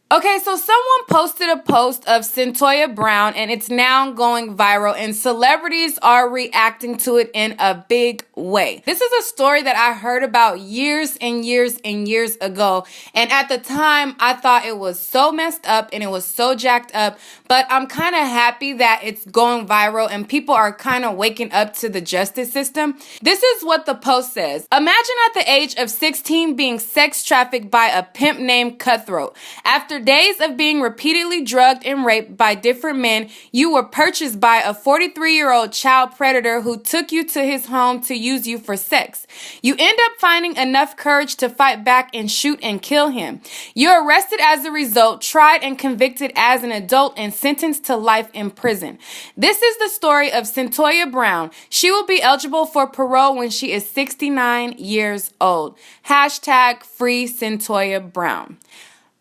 Okay, so someone posted a post of Cyntoia Brown and it's now going viral and celebrities are reacting to it in a big way. This is a story that I heard about years and years and years ago. And at the time, I thought it was so messed up and it was so jacked up. But I'm kind of happy that it's going viral and people are kind of waking up to the justice system. This is what the post says. Imagine at the age of 16 being sex trafficked by a pimp named Cutthroat. After days of being repeatedly drugged and raped by different men, you were purchased by a 43-year-old child predator who took you to his home to use you for sex. You end up finding enough courage to fight back and shoot and kill him. You're arrested as a result, tried and convicted as an adult, and sentenced to life in prison. This is the story of Cyntoia Brown. She will be eligible for parole when she is 69 years old. Hashtag free Cyntoia Brown.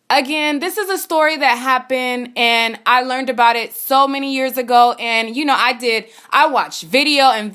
Again, this is a story that happened and I learned about it so many years ago. And, I watched video on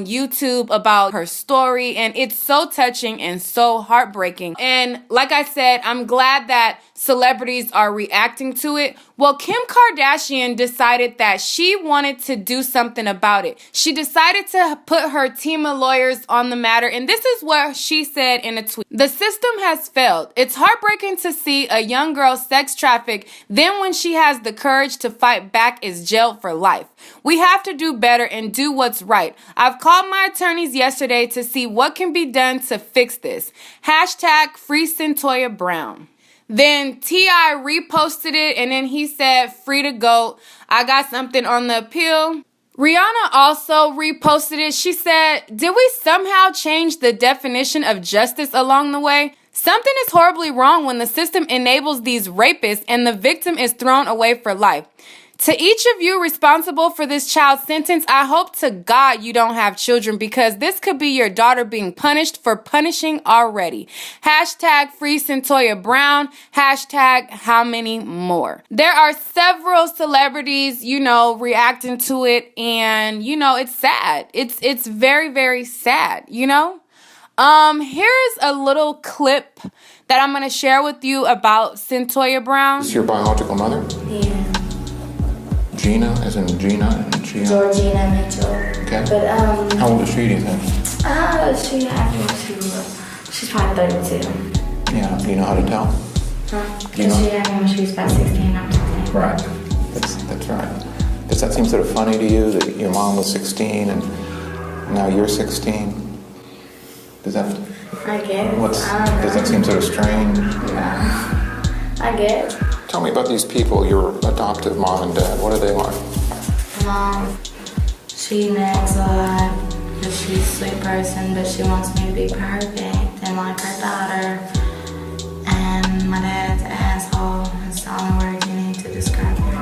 YouTube about her story, and it's so touching and so heartbreaking. And like I said, I'm glad that celebrities are reacting to it. Well, Kim Kardashian decided that she wanted to do something about it. She decided to put her team of lawyers on the matter, and this is what she said in a tweet. The system has failed. It's heartbreaking to see a young girl sex trafficked, then when she has the courage to fight back is jailed for life. We have to do better and do what's right. I've called my attorneys yesterday to see what can be done to fix this. Hashtag free Cyntoia Brown. Then T.I. reposted it and then he said, free to GOAT. I got something on the appeal. Rihanna also reposted it. She said, did we somehow change the definition of justice along the way? Something is horribly wrong when the system enables these rapists and the victim is thrown away for life. To each of you responsible for this child's sentence, I hope to God you don't have children because this could be your daughter being punished for punishing already. Hashtag free Cyntoia Brown. Hashtag how many more. There are several celebrities, reacting to it, and, it's sad. It's very, very sad, Here's a little clip that I'm going to share with you about Cyntoia Brown. Is your biological mother? Yeah. Gina, as in Gina and Gia? Georgina Mitchell. Okay. But, how old is she, do you think? She's probably 32. Yeah, do you know how to tell? Huh? Because she had me when she was about 16, I'm 15. Right, that's right. Does that seem sort of funny to you that your mom was 16 and now you're 16? Does that... I guess. Does that seem sort of strange? No. I guess. Tell me about these people, your adoptive mom and dad. What are they like? Mom, she nags a lot because she's a sweet person, but she wants me to be perfect and like her daughter. And my dad's an asshole. That's the only word you need to describe him.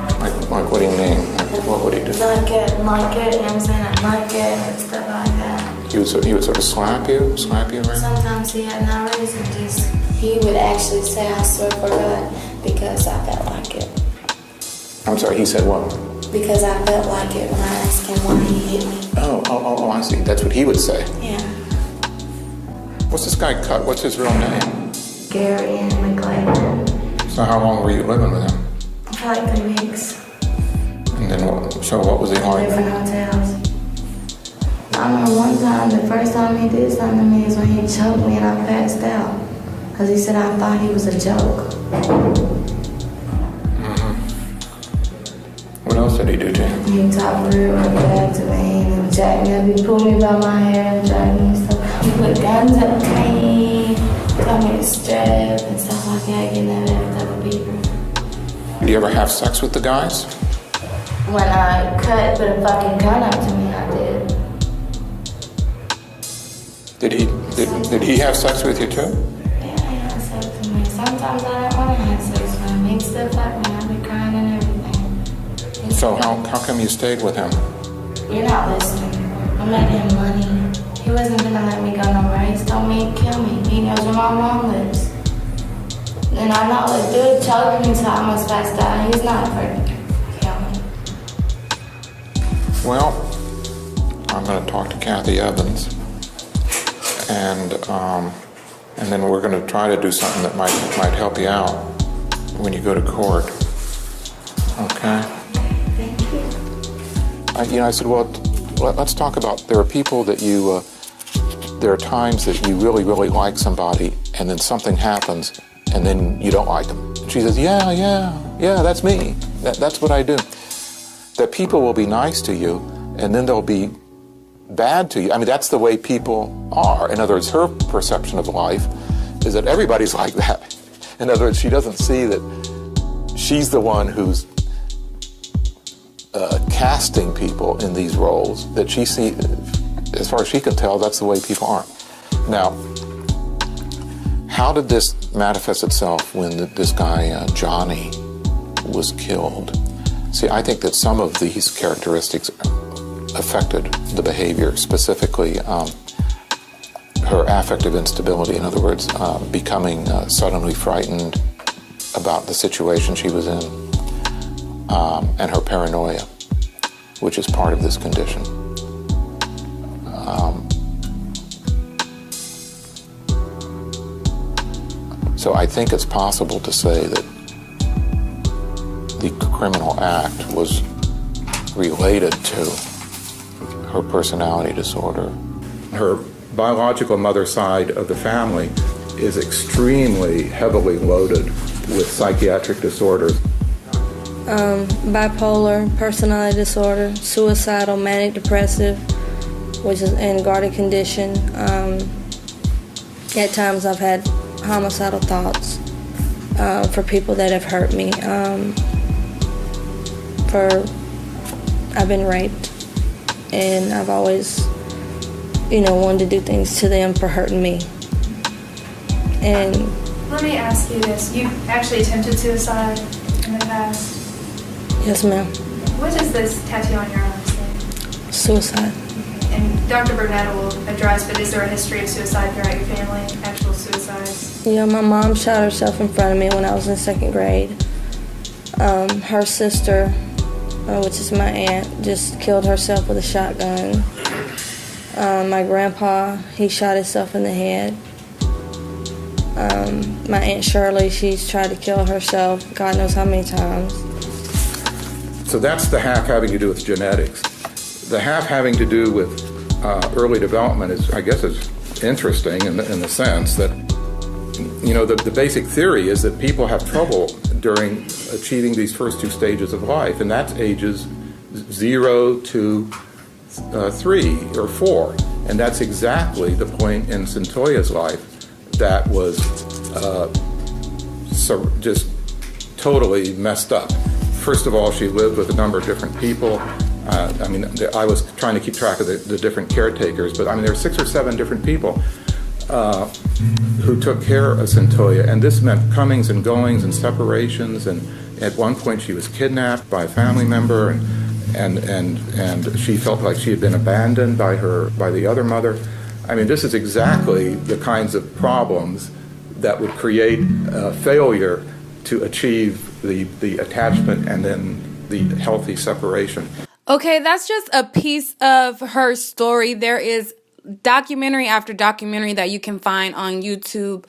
Like what do you mean? What would he do? Like it, you know what I'm saying? I like it and stuff like that. He would sort of slap you around? Sometimes he had no reason, he would actually say, I swear for God, because I felt like it. I'm sorry, he said what? Because I felt like it when I asked him why he hit me. Oh, I see. That's what he would say. Yeah. What's this guy cut? What's his real name? Gary and McLean. So how long were you living with him? For like 3 weeks. And then what was he like? Different hotels. I remember one time, the first time he did something to me is when he choked me and I passed out. Because he said I thought he was a joke. Mm-hmm. What else did he do to you? He talked real bad to me. He would jack me up. He pulled me by my hair and dragged me and stuff. He put guns up me, told me to strap and stuff like that, getting that with other people. Did you ever have sex with the guys? When I put a fucking gun up to me, I did. Did he have sex with you too? Yeah, he had sex with me. Sometimes I didn't want to have sex with him. He'd still fuck me. I'd be crying and everything. So how come you stayed with him? You're not listening. I made him money. He wasn't gonna let me go nowhere. He told me he'd kill me. He knows where my mom lives. And I know the dude choked me till I almost passed out. He's not afraid to kill me. Well, I'm going to talk to Kathy Evans. And then we're going to try to do something that might help you out. when you go to court. Okay? Thank you. I said, well, let's talk about, there are people that there are times that you really, really like somebody, and then something happens, and then you don't like them. And she says, yeah, that's me. That's what I do. That people will be nice to you, and then they'll be bad to you. I mean, that's the way people are. In other words, her perception of life is that everybody's like that. In other words, she doesn't see that she's the one who's casting people in these roles, that she sees, as far as she can tell, that's the way people are. Now, how did this manifest itself when this guy, Johnny, was killed? See, I think that some of these characteristics affected the behavior, specifically her affective instability. In other words, becoming suddenly frightened about the situation she was in, and her paranoia, which is part of this condition. So I think it's possible to say that the criminal act was related to her personality disorder. Her biological mother side of the family is extremely heavily loaded with psychiatric disorders. Bipolar, personality disorder, suicidal, manic depressive, which is an guarded condition. At times I've had homicidal thoughts for people that have hurt me. I've been raped, and I've always, wanted to do things to them for hurting me. And let me ask you this: you actually attempted suicide in the past? Yes, ma'am. What does this tattoo on your arm say? Suicide. And Dr. Burnett will address, but is there a history of suicide throughout your family? Actual suicides? Yeah, my mom shot herself in front of me when I was in 2nd grade. Her sister, which is my aunt, just killed herself with a shotgun. My grandpa, he shot himself in the head. My Aunt Shirley, she's tried to kill herself God knows how many times. So that's the half having to do with genetics. The half having to do with early development is, I guess, is interesting in the sense that, the basic theory is that people have trouble during achieving these first two stages of life, and that's ages 0 to 3 or 4. And that's exactly the point in Cyntoia's life that was just totally messed up. First of all, she lived with a number of different people. I was trying to keep track of the different caretakers, but there were 6 or 7 different people who took care of Cyntoia, and this meant comings and goings and separations, and at one point she was kidnapped by a family member, and she felt like she had been abandoned by the other mother. This is exactly the kinds of problems that would create failure to achieve the attachment and then the healthy separation. Okay, that's just a piece of her story. There is documentary after documentary that you can find on YouTube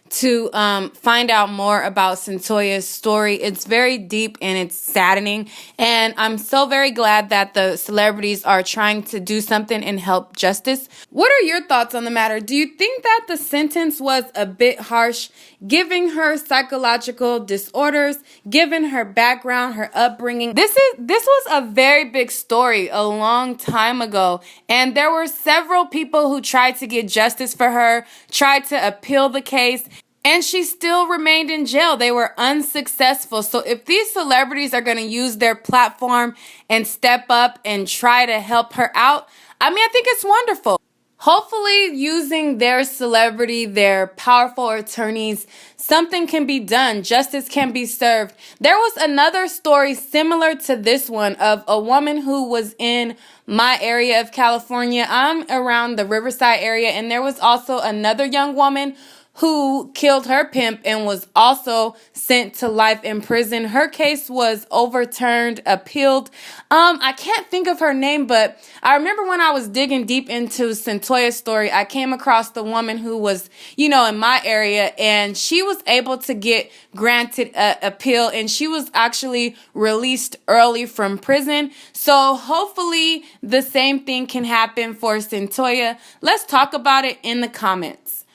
to find out more about Cyntoia's story. It's very deep and it's saddening. And I'm so very glad that the celebrities are trying to do something and help justice. What are your thoughts on the matter? Do you think that the sentence was a bit harsh, given her psychological disorders, given her background, her upbringing? This was a very big story a long time ago. And there were several people who tried to get justice for her, tried to appeal the case, and she still remained in jail. They were unsuccessful. So if these celebrities are going to use their platform and step up and try to help her out, I think it's wonderful. Hopefully, using their celebrity, their powerful attorneys, something can be done. Justice can be served. There was another story similar to this one of a woman who was in my area of California. I'm around the Riverside area, and there was also another young woman who killed her pimp and was also sent to life in prison. Her case was overturned, appealed. I can't think of her name, but I remember when I was digging deep into Cyntoia's story, I came across the woman who was, in my area, and she was able to get granted an appeal, and she was actually released early from prison. So hopefully the same thing can happen for Cyntoia. Let's talk about it in the comments.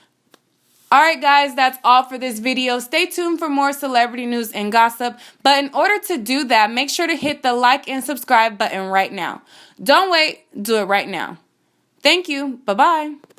Alright guys, that's all for this video. Stay tuned for more celebrity news and gossip. But in order to do that, make sure to hit the like and subscribe button right now. Don't wait, do it right now. Thank you. Bye-bye.